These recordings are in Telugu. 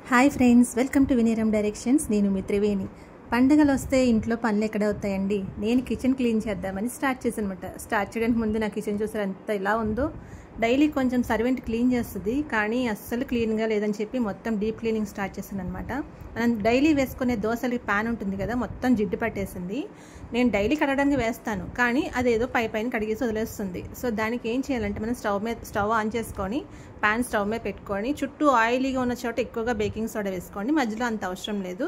హాయ్ ఫ్రెండ్స్, వెల్కమ్ టు వినీరం డైరెక్షన్స్. నేను మీ త్రివేణి. పండుగలు వస్తే ఇంట్లో పనులు ఎక్కడ అవుతాయండి. నేను కిచెన్ క్లీన్ చేద్దామని స్టార్ట్ చేయడానికి ముందు నా కిచెన్ చూసారు ఎంత ఇలా ఉందో. డైలీ కొంచెం సర్వెంట్ క్లీన్ చేస్తుంది, కానీ అస్సలు క్లీన్గా లేదని చెప్పి మొత్తం డీప్ క్లీనింగ్ స్టార్ట్ చేశాను అనమాట. మనం డైలీ వేసుకునే దోశలకి ప్యాన్ ఉంటుంది కదా, మొత్తం జిడ్డు పట్టేసింది. నేను డైలీ కడగడానికి వేస్తాను, కానీ అదేదో పైన కడిగేసి వదిలేస్తుంది. సో దానికి ఏం చేయాలంటే మనం స్టవ్ ఆన్ చేసుకొని ప్యాన్ స్టవ్ మీద పెట్టుకొని చుట్టూ ఆయిలీగా ఉన్న చోట ఎక్కువగా బేకింగ్ సోడా వేసుకోండి. మధ్యలో అంత అవసరం లేదు.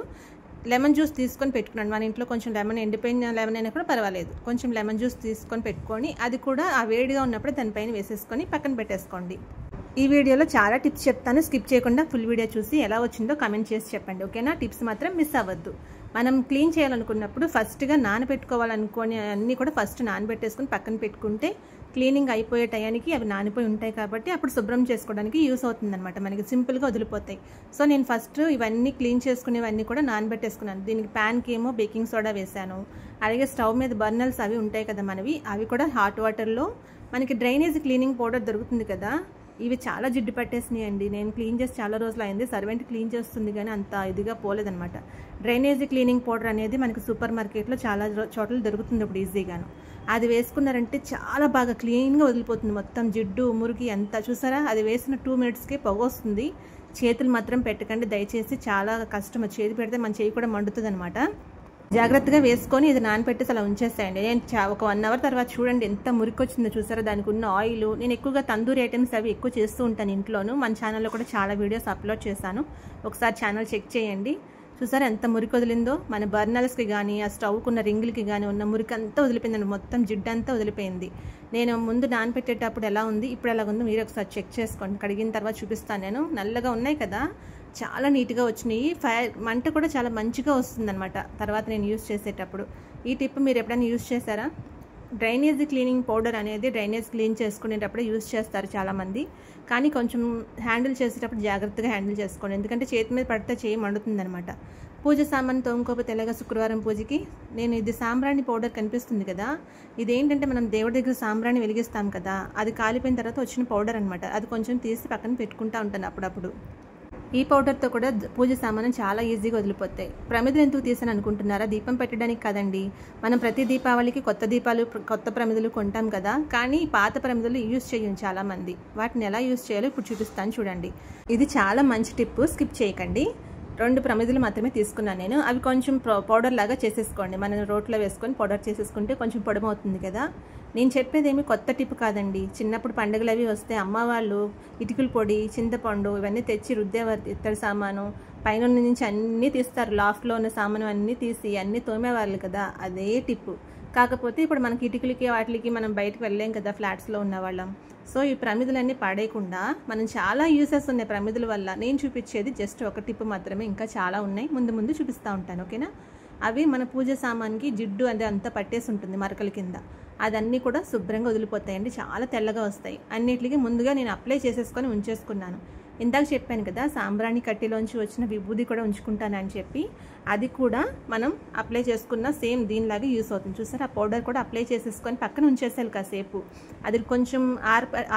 లెమన్ జ్యూస్ తీసుకొని పెట్టుకున్నాను. మన ఇంట్లో కొంచెం లెమన్, ఎండిపోయిన లెమన్ అయినా కూడా పర్వాలేదు. కొంచెం లెమన్ జ్యూస్ తీసుకొని పెట్టుకొని అది కూడా ఆ వేడిగా ఉన్నప్పుడు దానిపైన వేసేసుకొని పక్కన పెట్టేసుకోండి. ఈ వీడియోలో చాలా టిప్స్ చెప్తాను, స్కిప్ చేయకుండా ఫుల్ వీడియో చూసి ఎలా వచ్చిందో కమెంట్ చేసి చెప్పండి, ఓకేనా? టిప్స్ మాత్రం మిస్ అవ్వద్దు. మనం క్లీన్ చేయాలనుకున్నప్పుడు ఫస్ట్గా నానబెట్టుకోవాలనుకోని అన్నీ కూడా ఫస్ట్ నానబెట్టేసుకుని పక్కన పెట్టుకుంటే క్లీనింగ్ అయిపోయే టయానికి అవి నానిపోయి ఉంటాయి కాబట్టి అప్పుడు శుభ్రం చేసుకోవడానికి యూస్ అవుతుందన్నమాట. మనకి సింపుల్గా వదిలిపోతాయి. సో నేను ఫస్ట్ ఇవన్నీ క్లీన్ చేసుకునేవన్నీ కూడా నానబెట్టేసుకున్నాను. దీనికి ప్యాన్కి ఏమో బేకింగ్ సోడా వేసాను. అలాగే స్టవ్ మీద బర్నర్స్ అవి ఉంటాయి కదా మనవి, అవి కూడా హాట్ వాటర్లో మనకి డ్రైనేజ్ క్లీనింగ్ పౌడర్ దొరుకుతుంది కదా, ఇవి చాలా జిడ్డు పట్టేసినాయి అండి. నేను క్లీన్ చేసి చాలా రోజులు అయింది. సర్వెంట్ క్లీన్ చేస్తుంది కానీ అంత ఇదిగా పోలేదనమాట. డ్రైనేజ్ క్లీనింగ్ పౌడర్ అనేది మనకి సూపర్ మార్కెట్లో చాలా చోట్ల దొరుకుతుంది ఇప్పుడు ఈజీగాను. అది వేసుకున్నారంటే చాలా బాగా క్లీన్గా వదిలిపోతుంది మొత్తం జిడ్డు మురికి అంతా. చూసారా, అది వేసిన 2 మినిట్స్కే పొగ వస్తుంది. చేతులు మాత్రం పెట్టకండి దయచేసి, చాలా కష్టం. చేతి పెడితే మన చేయి కూడా మండుతుంది అనమాట. జాగ్రత్తగా వేసుకొని ఇది నానపెట్టేసి అలా ఉంచేస్తాయండి. నేను ఒక 1 అవర్ తర్వాత చూడండి ఎంత మురికి వచ్చిందో చూసారా. దానికి ఉన్న ఆయిల్, నేను ఎక్కువగా తందూరి ఐటమ్స్ అవి ఎక్కువ చేస్తూ ఉంటాను ఇంట్లోను. మన ఛానల్లో కూడా చాలా వీడియోస్ అప్లోడ్ చేశాను, ఒకసారి ఛానల్ చెక్ చేయండి. చూసారా ఎంత మురికి వదిలిందో. మన బర్నర్స్కి కానీ ఆ స్టవ్కి ఉన్న రింగులకి కానీ ఉన్న మురికి అంతా వదిలిపోయిందండి, మొత్తం జిడ్డు అంతా వదిలిపోయింది. నేను ముందు నానపెట్టేటప్పుడు ఎలా ఉంది, ఇప్పుడు ఎలా ఉందో మీరు ఒకసారి చెక్ చేసుకోండి. కడిగిన తర్వాత చూపిస్తాను నేను. నల్లగా ఉన్నాయి కదా, చాలా నీట్గా వచ్చినాయి. మంట కూడా చాలా మంచిగా వస్తుందన్నమాట తర్వాత నేను యూస్ చేసేటప్పుడు. ఈ టిప్ మీరు ఎప్పుడైనా యూస్ చేశారా? డ్రైనేజ్ క్లీనింగ్ పౌడర్ అనేది డ్రైనేజ్ క్లీన్ చేసుకునేటప్పుడు యూస్ చేస్తారు చాలామంది, కానీ కొంచెం హ్యాండిల్ చేసేటప్పుడు జాగ్రత్తగా హ్యాండిల్ చేసుకోండి, ఎందుకంటే చేతి మీద పడితే చేయి మండుతుందనమాట. పూజ సామాన్ తోముకోకపోతే ఎలాగా శుక్రవారం పూజకి నేను ఇది సాంబ్రాణి పౌడర్ కనిపిస్తుంది కదా, ఇదేంటంటే మనం దేవుడి దగ్గర సాంబ్రాణి వెలిగిస్తాం కదా, అది కాలిపోయిన తర్వాత వచ్చిన పౌడర్ అనమాట. అది కొంచెం తీసి పక్కన పెట్టుకుంటూ ఉంటాను అప్పుడప్పుడు. ఈ పౌడర్తో కూడా పూజ సామాను చాలా ఈజీగా వదిలిపోతాయి. ప్రమిదలు ఎందుకు తీసాను అనుకుంటున్నారా? దీపం పెట్టడానికి కదండి. మనం ప్రతి దీపావళికి కొత్త దీపాలు, కొత్త ప్రమిదలు కొంటాం కదా, కానీ పాత ప్రమిదలు యూజ్ చేయం చాలామంది. వాటిని ఎలా యూజ్ చేయాలో ఇప్పుడు చూపిస్తాను చూడండి. ఇది చాలా మంచి టిప్, స్కిప్ చేయకండి. 2 ప్రమిదలు మాత్రమే తీసుకున్నాను నేను. అవి కొంచెం పౌడర్ లాగా చేసేసుకోండి. మనం రోట్లో వేసుకొని పౌడర్ చేసేసుకుంటే కొంచెం పొడమవుతుంది కదా. నేను చెప్పేది ఏమి కొత్త టిప్ కాదండి. చిన్నప్పుడు పండుగలు అవి వస్తే అమ్మ వాళ్ళు ఇటుకల పొడి, చింతపండు ఇవన్నీ తెచ్చి రుద్దేవారు. ఇత్తడి సామాను పైన నుంచి అన్నీ తీస్తారు, లాఫ్ట్లో ఉన్న సామాను అన్నీ తీసి అన్నీ తోమేవాళ్ళు కదా, అదే టిప్పు. కాకపోతే ఇప్పుడు మనకి ఇటుకలకి వాటికి మనం బయటకు వెళ్ళలేం కదా ఫ్లాట్స్లో ఉన్న వాళ్ళం. సో ఈ ప్రమిదలన్నీ పడేయకుండా మనం చాలా యూసెస్ ఉన్నాయి ప్రమిదల వల్ల. నేను చూపించేది జస్ట్ ఒక టిప్ మాత్రమే, ఇంకా చాలా ఉన్నాయి, ముందు చూపిస్తూ ఉంటాను, ఓకేనా? అవి మన పూజ సామాన్కి జిడ్డు అది అంతా పట్టేసి ఉంటుంది మరకల కింద, అదన్నీ కూడా శుభ్రంగా వదిలిపోతాయండి, చాలా తెల్లగా వస్తాయి. అన్నిటికీ ముందుగా నేను అప్లై చేసేసుకొని ఉంచేసుకున్నాను. ఇందాక చెప్పాను కదా సాంబ్రాణి కట్టిలోంచి వచ్చిన విభూది కూడా ఉంచుకుంటానని చెప్పి, అది కూడా మనం అప్లై చేసుకున్న సేమ్ దీనిలాగా యూస్ అవుతుంది. చూసారు, ఆ పౌడర్ కూడా అప్లై చేసేసుకొని పక్కన ఉంచేసాను కాసేపు. అది కొంచెం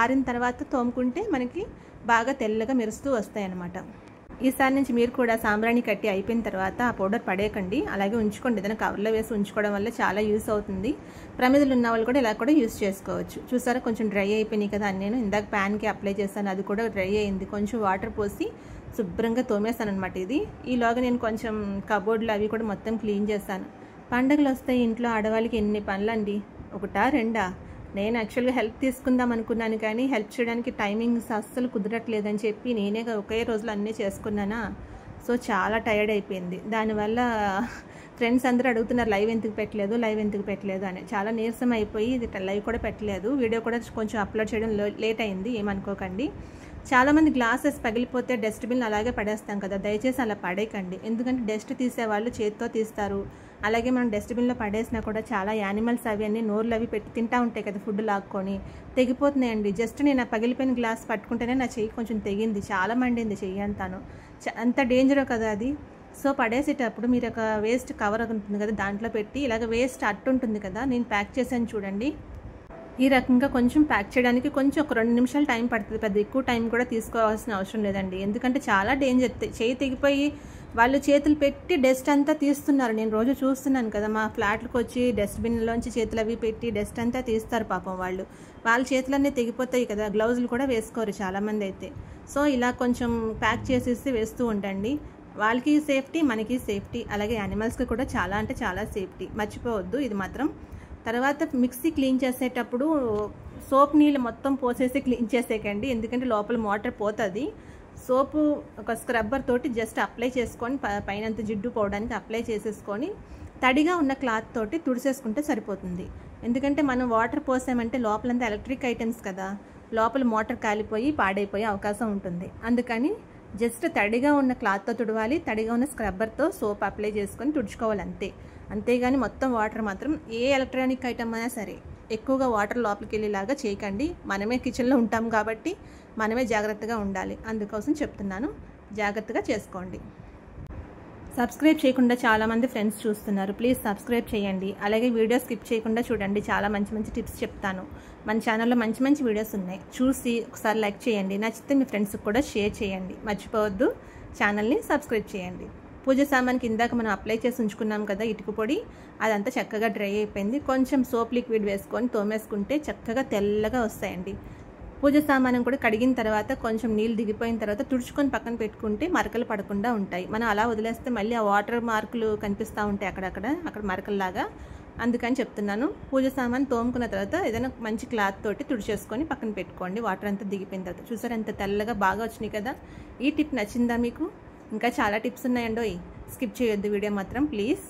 ఆరిన తర్వాత తోముకుంటే మనకి బాగా తెల్లగా మెరుస్తూ వస్తాయి అన్నమాట. ఈసారి నుంచి మీరు కూడా సాంబ్రాణి కట్టి అయిపోయిన తర్వాత ఆ పౌడర్ పడేయకండి, అలాగే ఉంచుకోండి. ఏదైనా కవర్లో వేసి ఉంచుకోవడం వల్ల చాలా యూస్ అవుతుంది. ప్రమిదలు ఉన్న వాళ్ళు కూడా ఇలా కూడా యూస్ చేసుకోవచ్చు. చూసారా కొంచెం డ్రై అయిపోయినాయి కదా. నేను ఇందాక ప్యాన్కి అప్లై చేశాను, అది కూడా డ్రై అయింది. కొంచెం వాటర్ పోసి శుభ్రంగా తోమేస్తాను అనమాట. ఈలోగా నేను కొంచెం కబోర్డ్లు అవి కూడా మొత్తం క్లీన్ చేశాను. పండుగలు వస్తాయి ఇంట్లో ఆడవాళ్ళకి ఎన్ని పనులు అండి, 1 2. నేను యాక్చువల్గా హెల్ప్ తీసుకుందాం అనుకున్నాను, కానీ హెల్ప్ చేయడానికి టైమింగ్స్ అస్సలు కుదరట్లేదని చెప్పి నేనే ఒకే రోజులో అన్నీ చేసుకున్నానా. సో చాలా టైర్డ్ అయిపోయింది. దానివల్ల ఫ్రెండ్స్ అందరూ అడుగుతున్నారు లైవ్ ఎందుకు పెట్టలేదు అని. చాలా నీరసం అయిపోయి ఇది లైవ్ కూడా పెట్టలేదు. వీడియో కూడా కొంచెం అప్లోడ్ చేయడం లేట్ అయింది, ఏమనుకోకండి. చాలామంది గ్లాసెస్ పగిలిపోతే డస్ట్బిన్ అలాగే పడేస్తాం కదా, దయచేసి అలా పడేయకండి. ఎందుకంటే డస్ట్ తీసేవాళ్ళు చేతితో తీస్తారు. అలాగే మనం డస్ట్బిన్లో పడేసినా కూడా చాలా యానిమల్స్ అవి అన్నీ నోర్లు అవి పెట్టి తింటూ ఉంటాయి కదా, ఫుడ్ లాక్కొని తెగిపోతున్నాయండి. జస్ట్ నేను ఆ పగిలిపోయిన గ్లాస్ పట్టుకుంటేనే నా చెయ్యి కొంచెం తెగింది, చాలా మండింది చెయ్యి అంతాను. అంత డేంజరో కదా అది. సో పడేసేటప్పుడు మీరు ఒక వేస్ట్ కవర్ ఉంటుంది కదా, దాంట్లో పెట్టి ఇలాగ వేస్ట్ అట్టు ఉంటుంది కదా, నేను ప్యాక్ చేశాను చూడండి. ఈ రకంగా కొంచెం ప్యాక్ చేయడానికి కొంచెం ఒక 2 నిమిషాలు టైం పడుతుంది. పెద్ద ఎక్కువ టైం కూడా తీసుకోవాల్సిన అవసరం లేదండి. ఎందుకంటే చాలా డేంజర్. చేయి తెగిపోయి వాళ్ళు చేతులు పెట్టి డస్ట్ అంతా తీస్తున్నారు. నేను రోజు చూస్తున్నాను కదా, మా ఫ్లాట్లకు వచ్చి డస్ట్బిన్లోంచి చేతులు అవి పెట్టి డస్ట్ అంతా తీస్తారు పాపం వాళ్ళు. వాళ్ళ చేతులన్నీ తెగిపోతాయి కదా, గ్లౌజులు కూడా వేసుకోరు చాలామంది అయితే. సో ఇలా కొంచెం ప్యాక్ చేసేసి వేస్తూ ఉండండి. వాళ్ళకి సేఫ్టీ, మనకి సేఫ్టీ, అలాగే యానిమల్స్కి కూడా చాలా అంటే చాలా సేఫ్టీ. మర్చిపోవద్దు ఇది మాత్రం. తర్వాత మిక్సీ క్లీన్ చేసేటప్పుడు సోప్ నీళ్ళు మొత్తం పోసేసి క్లీన్ చేసేకండి, ఎందుకంటే లోపల మోటార్ పోతుంది. సోపు ఒక స్క్రబ్బర్ తోటి జస్ట్ అప్లై చేసుకొని పైనంత జిడ్డు పోవడానికి అప్లై చేసేసుకొని తడిగా ఉన్న క్లాత్ తోటి తుడిసేసుకుంటే సరిపోతుంది. ఎందుకంటే మనం వాటర్ పోసామంటే లోపలంతా ఎలక్ట్రిక్ ఐటమ్స్ కదా, లోపల మోటార్ కాలిపోయి పాడైపోయే అవకాశం ఉంటుంది. అందుకని జస్ట్ తడిగా ఉన్న క్లాత్తో తుడవాలి, తడిగా ఉన్న స్క్రబ్బర్తో సోప్ అప్లై చేసుకొని తుడుచుకోవాలి అంతే. అంతేగాని మొత్తం వాటర్ మాత్రం ఏ ఎలక్ట్రానిక్ ఐటమ్ అయినా సరే ఎక్కువగా వాటర్ లోపలికి వెళ్ళేలాగా చేయకండి. మనమే కిచెన్లో ఉంటాం కాబట్టి మనమే జాగ్రత్తగా ఉండాలి. అందుకోసం చెప్తున్నాను, జాగ్రత్తగా చేసుకోండి. సబ్స్క్రైబ్ చేయకుండా చాలామంది ఫ్రెండ్స్ చూస్తున్నారు, ప్లీజ్ సబ్స్క్రైబ్ చేయండి. అలాగే వీడియో స్కిప్ చేయకుండా చూడండి, చాలా మంచి మంచి టిప్స్ చెప్తాను. మన ఛానల్లో మంచి మంచి వీడియోస్ ఉన్నాయి, చూసి ఒకసారి లైక్ చేయండి. నచ్చితే మీ ఫ్రెండ్స్కి కూడా షేర్ చేయండి. మర్చిపోవద్దు, ఛానల్ని సబ్స్క్రైబ్ చేయండి. పూజ సామాన్కి ఇందాక మనం అప్లై చేసి ఉంచుకున్నాం కదా ఇటుక పొడి, అదంతా చక్కగా డ్రై అయిపోయింది. కొంచెం సోప్ లిక్విడ్ వేసుకొని తోమేసుకుంటే చక్కగా తెల్లగా వస్తాయండి. పూజ సామానం కూడా కడిగిన తర్వాత కొంచెం నీళ్ళు దిగిపోయిన తర్వాత తుడుచుకొని పక్కన పెట్టుకుంటే మరకలు పడకుండా ఉంటాయి. మనం అలా వదిలేస్తే మళ్ళీ ఆ వాటర్ మార్కులు కనిపిస్తూ ఉంటాయి అక్కడ మరకల్లాగా. అందుకని చెప్తున్నాను. పూజ సామాన్ తోముకున్న తర్వాత ఏదైనా మంచి క్లాత్ తోటి తుడిచేసుకొని పక్కన పెట్టుకోండి, వాటర్ అంతా దిగిపోయిన తర్వాత. చూసారు ఎంత తెల్లగా బాగా వచ్చినాయి కదా. ఈ టిప్ నచ్చిందా మీకు? ఇంకా చాలా టిప్స్ ఉన్నాయండో, స్కిప్ చేయొద్దు వీడియో మాత్రం ప్లీజ్.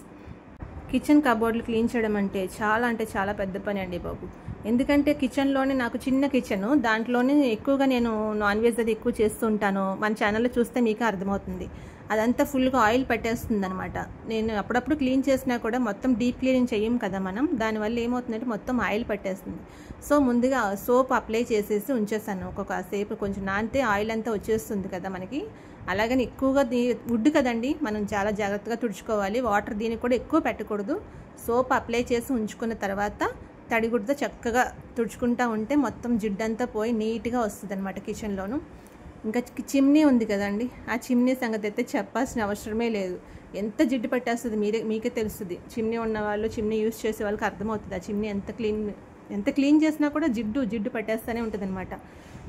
కిచెన్ కబోర్డ్లు క్లీన్ చేయడం అంటే చాలా పెద్ద పని అండి బాబు. ఎందుకంటే కిచెన్లోనే నాకు చిన్న కిచెను, దాంట్లోనే ఎక్కువగా నేను నాన్ వెజ్ అది ఎక్కువ చేస్తూ ఉంటాను. మన ఛానల్లో చూస్తే మీకు అర్థమవుతుంది. అదంతా ఫుల్గా ఆయిల్ పెట్టేస్తుంది అనమాట. నేను అప్పుడప్పుడు క్లీన్ చేసినా కూడా మొత్తం డీప్ క్లీనింగ్ చెయ్యం కదా మనం, దానివల్ల ఏమవుతుందంటే మొత్తం ఆయిల్ పట్టేస్తుంది. సో ముందుగా సోప్ అప్లై చేసేసి ఉంచేసాను. ఒక్కొక్కసేపు కొంచెం నానితే ఆయిల్ అంతా వచ్చేస్తుంది కదా మనకి. అలాగని ఎక్కువగా వుడ్ కదండి, మనం చాలా జాగ్రత్తగా తుడుచుకోవాలి. వాటర్ దీనికి కూడా ఎక్కువ పెట్టకూడదు. సోప్ అప్లై చేసి ఉంచుకున్న తర్వాత తడిగుడ్డతో చక్కగా తుడుచుకుంటూ ఉంటే మొత్తం జిడ్డంతా పోయి నీట్గా వస్తుంది అనమాట కిచెన్లోను. ఇంకా చిమ్నీ ఉంది కదండి, ఆ చిమ్నీ సంగతి అయితే చెప్పాల్సిన అవసరమే లేదు. ఎంత జిడ్డు పట్టేస్తుంది మీకే తెలుస్తుంది. చిమ్నీ ఉన్నవాళ్ళు, చిమ్నీ యూజ్ చేసే వాళ్ళకి అర్థమవుతుంది ఆ చిమ్నీ ఎంత క్లీన్ చేసినా కూడా జిడ్డు పట్టేస్తూనే ఉంటుంది అనమాట.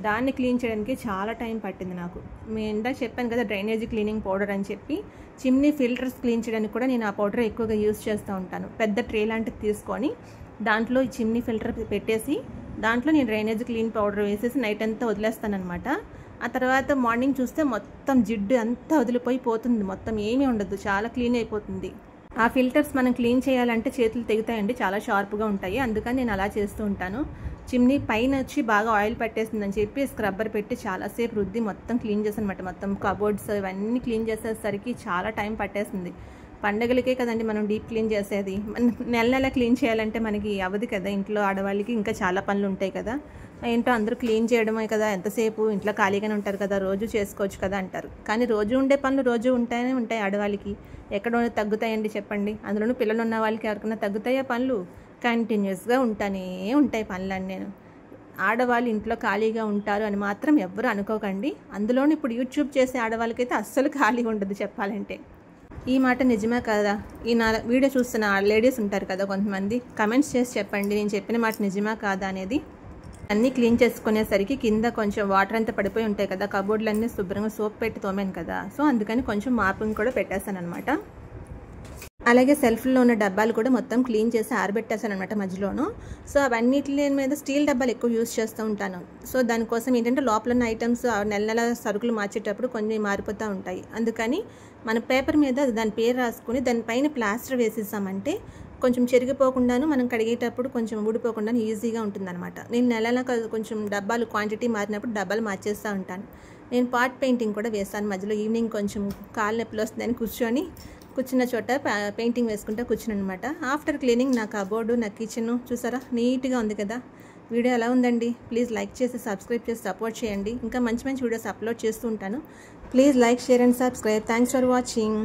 దాన్ని క్లీన్ చేయడానికి చాలా టైం పట్టింది నాకు. నేను ఇందాక చెప్పాను కదా డ్రైనేజీ క్లీనింగ్ పౌడర్ అని చెప్పి, చిమ్నీ ఫిల్టర్స్ క్లీన్ చేయడానికి కూడా నేను ఆ పౌడర్ ఎక్కువగా యూజ్ చేస్తూ ఉంటాను. పెద్ద ట్రే లాంటిది తీసుకొని దాంట్లో ఈ చిమ్నీ ఫిల్టర్ పెట్టేసి దాంట్లో నేను డ్రైనేజ్ క్లీన్ పౌడర్ వేసేసి నైట్ అంతా వదిలేస్తాను అనమాట. ఆ తర్వాత మార్నింగ్ చూస్తే మొత్తం జిడ్డు అంతా వదిలిపోతుంది, మొత్తం ఏమీ ఉండదు, చాలా క్లీన్ అయిపోతుంది. ఆ ఫిల్టర్స్ మనం క్లీన్ చేయాలంటే చేతులు తెగుతాయండి, చాలా షార్ప్గా ఉంటాయి. అందుకని నేను అలా చేస్తూ ఉంటాను. చిమ్నీ పైన వచ్చి బాగా ఆయిల్ పట్టేస్తుందని చెప్పి స్క్రబ్బర్ పెట్టి చాలాసేపు రుద్ది మొత్తం క్లీన్ చేసాను అనమాట. మొత్తం కబోర్డ్స్ ఇవన్నీ క్లీన్ చేసేసరికి చాలా టైం పట్టేస్తుంది. పండగలకే కదండి మనం డీప్ క్లీన్ చేసేది. నెల క్లీన్ చేయాలంటే మనకి అవ్వదు కదా, ఇంట్లో ఆడవాళ్ళకి ఇంకా చాలా పనులు ఉంటాయి కదా. ఏంటో అందరూ క్లీన్ చేయడమే కదా, ఎంతసేపు ఇంట్లో ఖాళీగానే ఉంటారు కదా, రోజు చేసుకోవచ్చు కదా అంటారు. కానీ రోజు ఉండే పనులు రోజు ఉంటాయి ఆడవాళ్ళకి. ఎక్కడో తగ్గుతాయండి చెప్పండి. అందులోనూ పిల్లలు ఉన్న వాళ్ళకి ఎవరికైనా తగ్గుతాయా పనులు? కంటిన్యూస్గా ఉంటాయి పనులన్నీ. నేను ఆడవాళ్ళు ఇంట్లో ఖాళీగా ఉంటారు అని మాత్రం ఎవ్వరూ అనుకోకండి. అందులోనూ ఇప్పుడు యూట్యూబ్ చేసే ఆడవాళ్ళకైతే అస్సలు ఖాళీగా ఉండదు చెప్పాలంటే. ఈ మాట నిజమే కదా? ఈ నా వీడియో చూస్తున్న లేడీస్ ఉంటారు కదా కొంతమంది, కమెంట్స్ చేసి చెప్పండి నేను చెప్పిన మాట నిజమా కాదా అనేది. అన్నీ క్లీన్ చేసుకునేసరికి కింద కొంచెం వాటర్ అంతా పడిపోయి ఉంటాయి కదా, కబోర్డ్లన్నీ శుభ్రంగా సోప్ పెట్టి తోమాను కదా, సో అందుకని కొంచెం మాపింగ్ కూడా పెట్టేస్తాను అనమాట. అలాగే సెల్ఫ్లో ఉన్న డబ్బాలు కూడా మొత్తం క్లీన్ చేసి ఆరబెట్టేస్తాను అనమాట మధ్యలోను. సో అవన్నిటి మీద స్టీల్ డబ్బాలు ఎక్కువ యూజ్ చేస్తూ ఉంటాను. సో దానికోసం ఏంటంటే లోపల ఉన్న ఐటమ్స్ నెల సరుకులు మార్చేటప్పుడు కొన్ని మారిపోతూ ఉంటాయి. అందుకని మన పేపర్ మీద దాని పేరు రాసుకుని దానిపైన ప్లాస్టర్ వేసేసామంటే కొంచెం చెరిగిపోకుండాను, మనం కడిగేటప్పుడు కొంచెం ఊడిపోకుండా ఈజీగా ఉంటుందన్నమాట. నేను నెలలా కొంచెం డబ్బాలు క్వాంటిటీ మారినప్పుడు డబ్బాలు మార్చేస్తూ ఉంటాను. నేను పాట్ పెయింటింగ్ కూడా వేస్తాను మధ్యలో. ఈవినింగ్ కొంచెం కాలు నొప్పులు వస్తుందని కూర్చున్న చోట పెయింటింగ్ వేసుకుంటూ కూర్చుని అనమాట. ఆఫ్టర్ క్లీనింగ్ నా కబోర్డు, నా కిచెన్ చూసారా నీట్గా ఉంది కదా. వీడియో ఎలా ఉందండి? ప్లీజ్ లైక్ చేసి సబ్స్క్రైబ్ చేసి సపోర్ట్ చేయండి. ఇంకా మంచి మంచి వీడియోస్ అప్లోడ్ చేస్తూ ఉంటాను. Please like, share and subscribe. Thanks for watching.